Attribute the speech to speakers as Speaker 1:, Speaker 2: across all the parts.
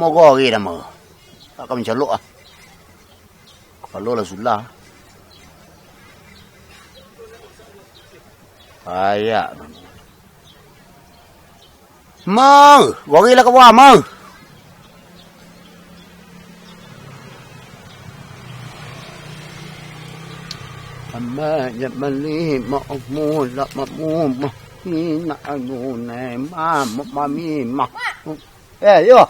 Speaker 1: mau gori dah mah. Tak kau mencalok ah. Kalau lah sulah. Ayak. Mau, gori lah kau buat mau. Amma ya mali ma'mu la ma'mu ina anu ne ma mami ma. Yo.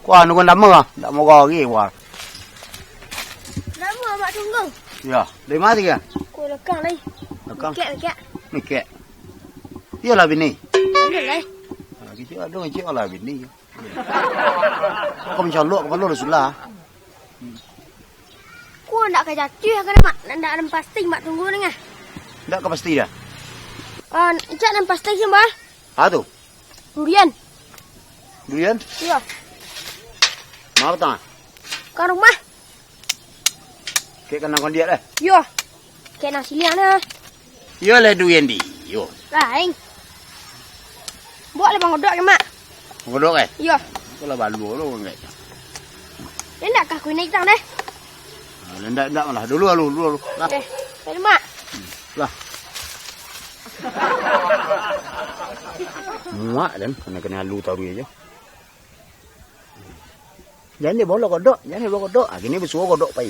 Speaker 1: Kwa nu kon dama, ndak mau gori kwa.
Speaker 2: Dama mak tunggu.
Speaker 1: Ya, dari mana dia?
Speaker 2: Ko lekang lai.
Speaker 1: Lekang.
Speaker 2: Kek.
Speaker 1: Mikek. Dia lah bini.
Speaker 2: Lai.
Speaker 1: Kita ada cik lah bini. Kau mencalok kalau dah sulah.
Speaker 2: Ko nak ke jatuh kan mak. Nak ada pasti mak tunggu ni ngah.
Speaker 1: Ndak kau pasti dah.
Speaker 2: Ijak ada pasti sembah.
Speaker 1: Ah tu.
Speaker 2: Durian.
Speaker 1: Durian?
Speaker 2: Ya.
Speaker 1: Mau tak?
Speaker 2: Kau rumah.
Speaker 1: Kek kena kon dia dah.
Speaker 2: Yo. Kek nasi liang dah.
Speaker 1: Yo lah durian di. Yo.
Speaker 2: Lain. Buat lebang godok ke mak?
Speaker 1: Godok eh?
Speaker 2: Yo.
Speaker 1: Kau lah balu lo enggak.
Speaker 2: Ni nak kah kuih naik tang deh.
Speaker 1: Ndak lah. Dulu. Lah.
Speaker 2: Tadi mak.
Speaker 1: Lah. Muak dan kena alu tahu aja. Jangan dia bawa kodok. Gini bersuara kodok pai.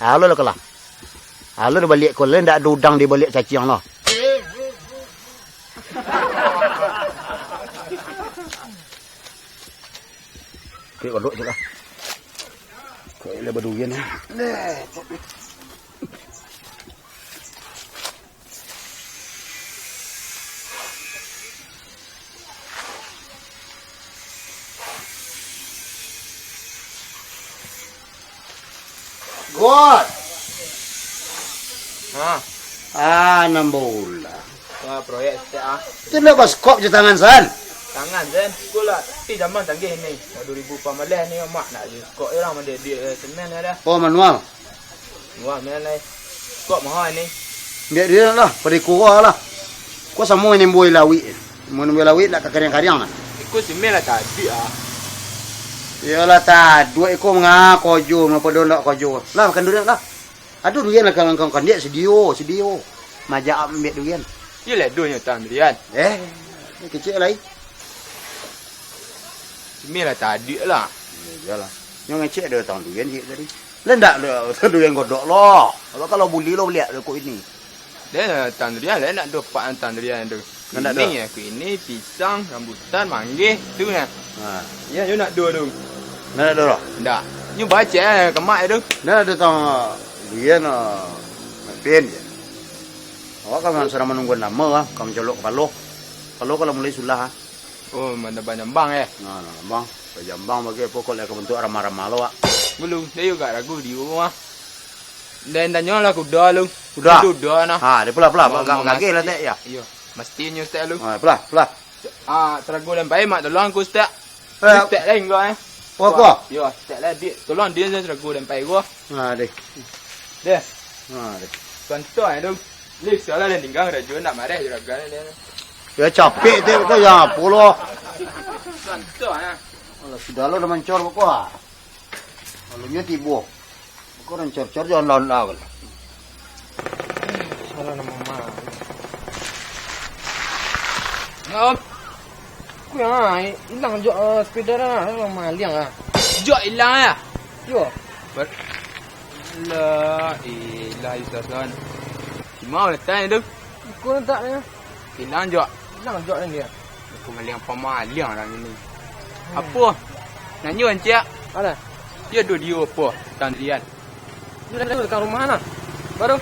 Speaker 1: Halo lah kalah. Halo dia balik kau lain ndak ada udang dia balik cacing lah. Kek kodok je lah. Kau ile berdurian ni. God. Enam bola.
Speaker 3: Proyek setiap
Speaker 1: Itu lepas kop je tangan san.
Speaker 3: tangan Zen. Sekolah ti zaman tanggih ni. 2018 ni mak nak je. Kok orang mana dia semen dah.
Speaker 1: Oh manual.
Speaker 3: Wah men lai. Kok mahal ni.
Speaker 1: Biar dia lah, pada kurang lah. Kau sama ni boy lawi. Mun boy lawi nak kariang-kariang lah.
Speaker 3: Ikut semen lah tadi ah.
Speaker 1: Yalah tak, dua ekor kojo, ngapa dia nak kojo. Lah makan durian lah. Aduh durian lah kalau kau dia sedio. Majak ambil durian.
Speaker 3: Yelah dunia tandrian.
Speaker 1: Ni kecil lagi.
Speaker 3: Semen lah tadi lah.
Speaker 1: Yalah. Yang ngecek ada tahun durian je tadi. Lah ndak durian godok loh. Kalau buli lo lihat kok ini.
Speaker 3: Dia tandrian lah nak dapat tandrian tu.
Speaker 1: Nak
Speaker 3: Ini aku ini pisang, rambutan, manggis tu kan. Ya, you nak dua tu.
Speaker 1: Nak ada loh.
Speaker 3: Tak. You baca kemak tu.
Speaker 1: Nak ada tahun durian pen je. Awak kan sedang menunggu nama ah, kamu colok kepala. Kalau mulai sulah ah.
Speaker 3: Oh, mana banyak
Speaker 1: Nah, bang. Jambang bagi pokoknya ke bentuk ramah-ramah lo ah.
Speaker 3: Belum, dia juga ragu di rumah. Dan tanya lah kuda lu.
Speaker 1: Sudah.
Speaker 3: Sudah nah.
Speaker 1: Dia pula gagil lah tak ya.
Speaker 3: Iya, mestinya ustaz lu.
Speaker 1: Pula.
Speaker 3: Teragu lempai mak tolong aku ustaz.
Speaker 1: Eh.
Speaker 3: Ustaz lain kau
Speaker 1: Apa?
Speaker 3: Ya, ustaz lah dia. Tolong dia saya teragu lempai gua.
Speaker 1: Deh.
Speaker 3: Dia.
Speaker 1: Deh.
Speaker 3: Contoh tu. Lift salah dan tinggal raja nak marah juragan dia.
Speaker 1: Ya capek tu kau ya pula.
Speaker 3: Contoh ah.
Speaker 1: Kalau sudah lo dah mencor kau ah. Kalau nya tibo. Kau mencor-cor jangan lawan-lawan.
Speaker 3: Salah nama mama. Ngop. Ku yang hilang jok sepeda dah lama liang ah. Jok hilang ah. Yo. La ilaha illallah. Mau letak tu. Aku letak ni. Hilang jok ni dia. Aku meliang pemaliang orang ini. Apa? Nanya encik. Ada. Dia dia apa? Tandrian. Dia dah dekat rumah mana? Baru.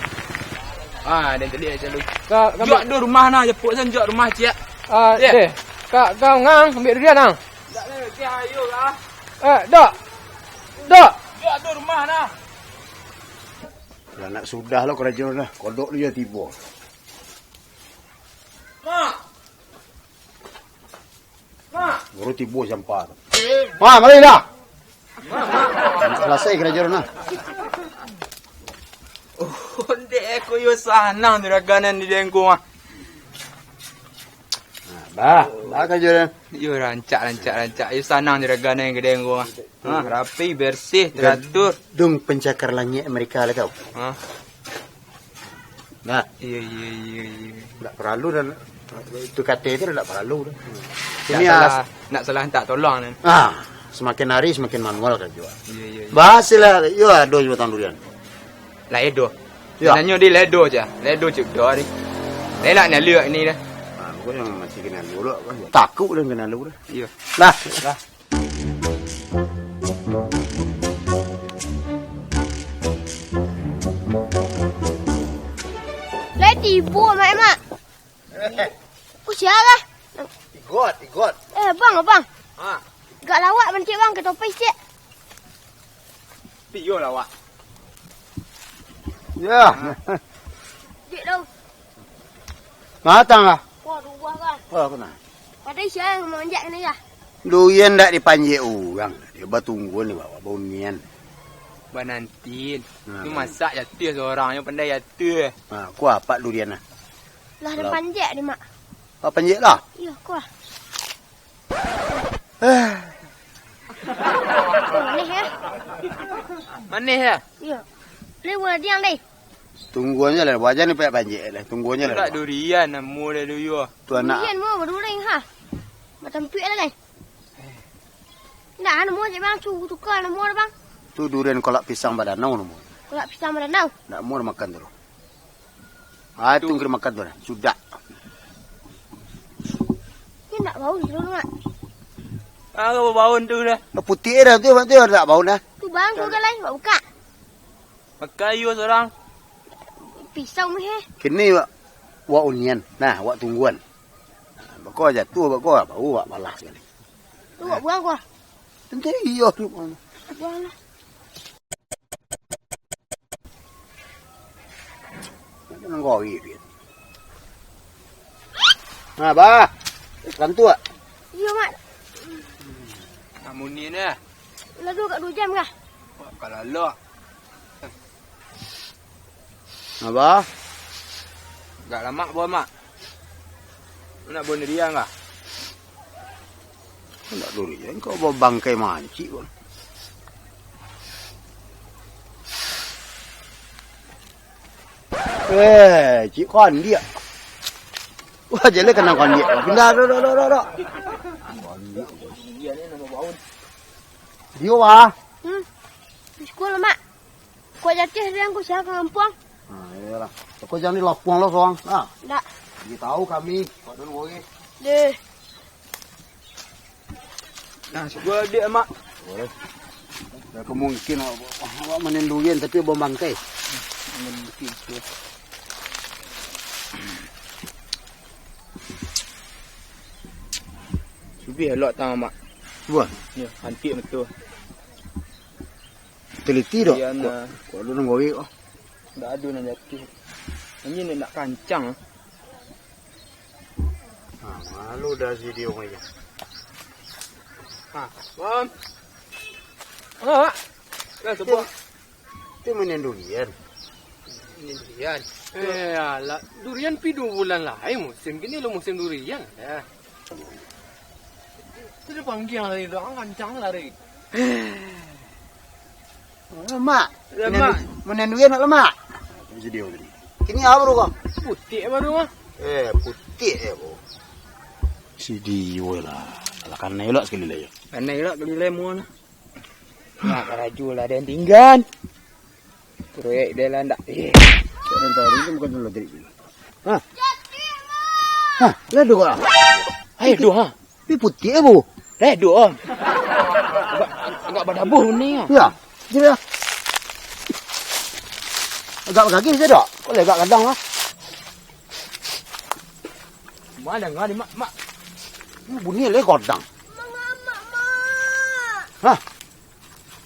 Speaker 3: Dan tadi aja lu. Jok tu rumah nah, jepuk san jok rumah cik. Deh. Kau ngang ambil durian nang. Tak ada, dia ayo lah. Dok. Jok tu rumah nah.
Speaker 1: Nak sudah lo kerja dah. Kodok dia tibo.
Speaker 3: Mak.
Speaker 1: Baru tibo sampar. Mari dah. Selesai kerja dah.
Speaker 3: Dek aku yo sana diraganan di dengku mah.
Speaker 1: Bah kerja dia.
Speaker 3: Yo rancak. Yo sanang jeraga ni kedai gua. Ha, rapi, bersih, teratur.
Speaker 1: Dung pencakar langit Amerika lah kau.
Speaker 3: Ha.
Speaker 1: Nah,
Speaker 3: Iya.
Speaker 1: tak perlu dah. Itu kata itu dah tak perlu dah.
Speaker 3: Nak salah tak tolong ni.
Speaker 1: Semakin hari semakin manual kan juga.
Speaker 3: Iya.
Speaker 1: Bahasilah, yo ada juga tahun durian.
Speaker 3: Ledo.
Speaker 1: Ya.
Speaker 3: Nanya dia ledo je. Ledo cik dah ni. Lelak nak lihat ni dah.
Speaker 1: Kau yang masih kenal dulu. Takut dah kenal dulu dah.
Speaker 3: Iya.
Speaker 1: Lah.
Speaker 2: Tipu mak. Aku siarah.
Speaker 1: Ikut.
Speaker 2: Bang.
Speaker 3: Ha.
Speaker 2: Gak lawak mencik bang ke topi cik.
Speaker 3: Piyo lah awak.
Speaker 1: Ya.
Speaker 2: Cik dah.
Speaker 1: Matang lah.
Speaker 2: Wah, dua kan.
Speaker 1: Apa nak?
Speaker 2: Pada siang menjak ni lah.
Speaker 1: Durian tak dipanjik orang. Dia batunggu ni bawa bau nian.
Speaker 3: Banantin. Tu masak jatuh seorang yang pandai jatuh.
Speaker 1: Kuah apa durian lah.
Speaker 2: Lah ada panjat ni mak.
Speaker 1: Apa panjik lah?
Speaker 2: Ya, kuah. Manis ya.
Speaker 3: Manis lah.
Speaker 2: Ya. Lewa dia ni.
Speaker 1: Tungguannya lah. Wajah ni payah panjik lah. Tungguannya lah.
Speaker 3: Tak durian nama dia dulu.
Speaker 1: Tu anak.
Speaker 2: Durian mu berduring ha. Macam pik lah kan. Nak nama cik bang tukar nama dah bang.
Speaker 1: Tu durian kolak pisang badanau nama.
Speaker 2: Kolak pisang mana nau?
Speaker 1: Nak mau makan tu. Itu kena makan tu. Sudah.
Speaker 2: Ni nak bau dulu mak.
Speaker 3: Kau bau tu dah.
Speaker 1: Putih dah tu tak bau dah.
Speaker 2: Tu bang tu kan lain buka.
Speaker 3: Pakai you seorang.
Speaker 2: Pisau meh.
Speaker 1: Kini wak unian. Nah, wak tungguan. Bakau jatuh, bakau bau wak malah sekali.
Speaker 2: Tu wak buang kuah.
Speaker 1: Tentu iya tu.
Speaker 2: Buang lah.
Speaker 1: Jangan kau ini. Nah, bah. Rantu ah.
Speaker 2: Ya mak.
Speaker 3: Kamu ni dah.
Speaker 2: Lalu kat 2 jam kah?
Speaker 3: Kalau lok.
Speaker 1: Apa?
Speaker 3: Tak lama buat mak. Nak buat durian kah?
Speaker 1: Tak durian. Kau bawa bangkai mancik pun. Cik kon dia. Wah, jelas kena kon dia. Pindah, dok.
Speaker 3: Dia ni nama bau.
Speaker 1: Dia wah.
Speaker 2: Di sekolah mak. Kau jatuh dia aku siap kampung.
Speaker 1: Iyalah. Kau jangan di lapang lah soang.
Speaker 2: Tak.
Speaker 1: Dia tahu kami. Kau dulu boleh.
Speaker 2: Deh.
Speaker 3: Nah, gua dia mak.
Speaker 1: Boleh. Tak kemungkin awak manen durian tapi bawa bangkai.
Speaker 3: Mungkin tu. Subih elok tang mak.
Speaker 1: Buat.
Speaker 3: Ya, antik betul.
Speaker 1: Teliti dok.
Speaker 3: Dia nak
Speaker 1: Kau dulu boleh kau.
Speaker 3: dah ada nak jatuh. Ini nak kancang.
Speaker 1: Malu dah si dia orang ni.
Speaker 3: Bom. Mak. Dah sebab
Speaker 1: Itu manen durian.
Speaker 3: ini durian. Alah, durian pi 2 bulan lain musim gini lo musim durian. Ya. Sudah panggil lagi dah kancang lari.
Speaker 1: Lemak.
Speaker 3: Lemak.
Speaker 1: Manen durian nak lemak. Si dia tadi. Kini apa tu kau?
Speaker 3: Putih baru mah.
Speaker 1: Putih bro. Si dia lah. Alah kan elok sekali lah ya.
Speaker 3: Kan elok kali lemon. Nak raju lah dan tinggal. Proyek dia lah ndak.
Speaker 1: Dan tadi itu bukan dulu tadi. Lah dua.
Speaker 3: Hai dua.
Speaker 1: Tapi putih bu.
Speaker 3: Dua. Agak berdabuh ni ah.
Speaker 1: Ya. Jadi agak kaki saya dak. Kau agak kadang lah.
Speaker 3: Mana ngah di mak.
Speaker 1: Bunyi le kadang.
Speaker 2: Mak.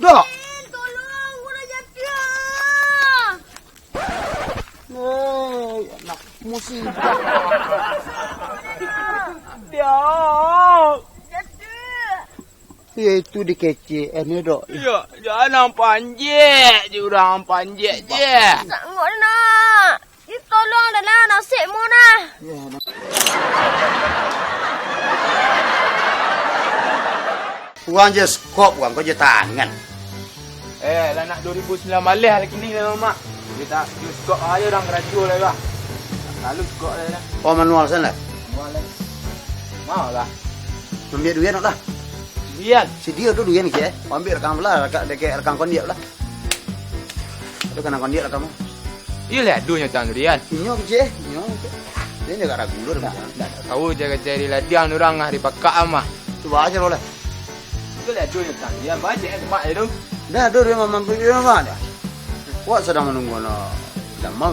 Speaker 1: Dak.
Speaker 2: Tolong, aku dah jatuh.
Speaker 1: Nak musibah.
Speaker 3: Dia.
Speaker 1: Itu dikecek ni dak.
Speaker 3: Ya, jangan panjat je orang panjat je.
Speaker 2: Sanggup nak. Tolong dah lah nasib mu nah.
Speaker 1: Ya. Tuan je skop bukan kau je tangan.
Speaker 3: Lah nak 2009 malah lagi ni lah mak. Dia tak skop aja orang radio lah bah. Lalu skop lah.
Speaker 1: Oh manual sana.
Speaker 3: Malah. Mau lah.
Speaker 1: Ambil duit nak lah.
Speaker 3: Biar.
Speaker 1: Si dia tu duit ni ke? Ambil rekam lah, dekat rekam kondiak lah. Itu kena kondiak lah kamu.
Speaker 3: Iyalah dunya tan Rian.
Speaker 1: Inyo ke? Inyo. Dia ni kat ragu dulu dah.
Speaker 3: Tahu jaga cari ladian orang ah di pakak amah.
Speaker 1: Coba aja boleh.
Speaker 3: Iyalah dunya tan Rian banyak mak dia tu.
Speaker 1: Dah tu dia mamam pergi mana dah. Wah sedang menunggu nak. Dah mau.